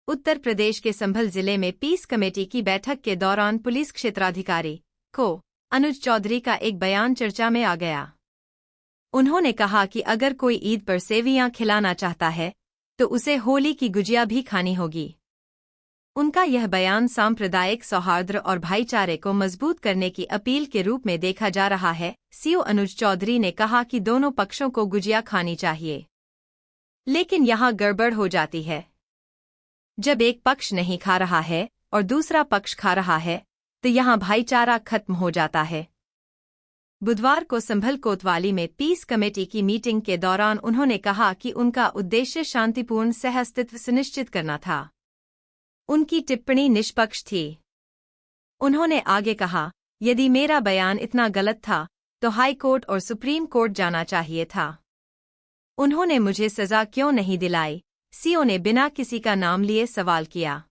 उत्तर प्रदेश के संभल जिले में पीस कमेटी की बैठक के दौरान पुलिस क्षेत्राधिकारी को अनुज चौधरी का एक बयान चर्चा में आ गया। उन्होंने कहा कि अगर कोई ईद पर सेवियां खिलाना चाहता है तो उसे होली की गुजिया भी खानी होगी। उनका यह बयान सांप्रदायिक सौहार्द और भाईचारे को मजबूत करने की अपील के रूप में देखा जा रहा है। सीओ अनुज चौधरी ने कहा कि दोनों पक्षों को गुजिया खानी चाहिए, लेकिन यहाँ गड़बड़ हो जाती है। जब एक पक्ष नहीं खा रहा है और दूसरा पक्ष खा रहा है तो यहाँ भाईचारा खत्म हो जाता है। बुधवार को संभल कोतवाली में पीस कमेटी की मीटिंग के दौरान उन्होंने कहा कि उनका उद्देश्य शांतिपूर्ण सहअस्तित्व सुनिश्चित करना था। उनकी टिप्पणी निष्पक्ष थी। उन्होंने आगे कहा, यदि मेरा बयान इतना गलत था तो हाई कोर्ट और सुप्रीम कोर्ट जाना चाहिए था। उन्होंने मुझे सजा क्यों नहीं दिलाई? सीओ ने बिना किसी का नाम लिए सवाल किया।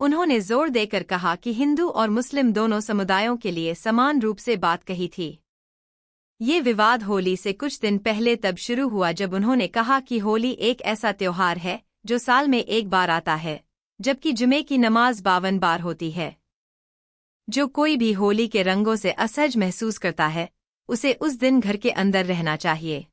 उन्होंने जोर देकर कहा कि हिंदू और मुस्लिम दोनों समुदायों के लिए समान रूप से बात कही थी। ये विवाद होली से कुछ दिन पहले तब शुरू हुआ जब उन्होंने कहा कि होली एक ऐसा त्योहार है जो साल में एक बार आता है, जबकि जुमे की नमाज 52 बार होती है। जो कोई भी होली के रंगों से असहज महसूस करता है उसे उस दिन घर के अंदर रहना चाहिए।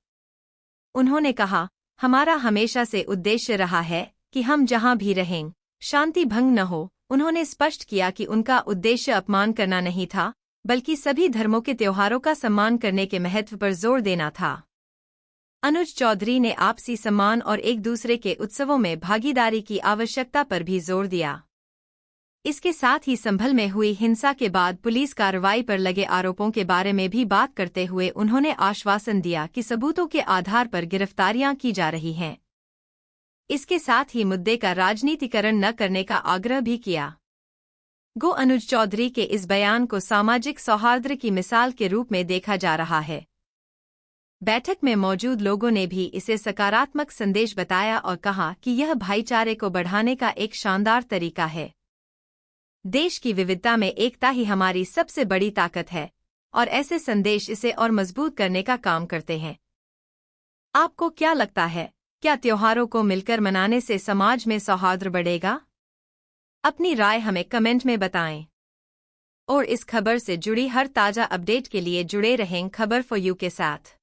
उन्होंने कहा, हमारा हमेशा से उद्देश्य रहा है कि हम जहां भी रहें शांति भंग न हो। उन्होंने स्पष्ट किया कि उनका उद्देश्य अपमान करना नहीं था, बल्कि सभी धर्मों के त्योहारों का सम्मान करने के महत्व पर जोर देना था। अनुज चौधरी ने आपसी सम्मान और एक दूसरे के उत्सवों में भागीदारी की आवश्यकता पर भी जोर दिया। इसके साथ ही संभल में हुई हिंसा के बाद पुलिस कार्रवाई पर लगे आरोपों के बारे में भी बात करते हुए उन्होंने आश्वासन दिया कि सबूतों के आधार पर गिरफ्तारियां की जा रही हैं। इसके साथ ही मुद्दे का राजनीतिकरण न करने का आग्रह भी किया। अनुज चौधरी के इस बयान को सामाजिक सौहार्द की मिसाल के रूप में देखा जा रहा है। बैठक में मौजूद लोगों ने भी इसे सकारात्मक संदेश बताया और कहा कि यह भाईचारे को बढ़ाने का एक शानदार तरीका है। देश की विविधता में एकता ही हमारी सबसे बड़ी ताकत है और ऐसे संदेश इसे और मजबूत करने का काम करते हैं। आपको क्या लगता है, क्या त्योहारों को मिलकर मनाने से समाज में सौहार्द बढ़ेगा? अपनी राय हमें कमेंट में बताएं। और इस खबर से जुड़ी हर ताजा अपडेट के लिए जुड़े रहें खबर फॉर यू के साथ।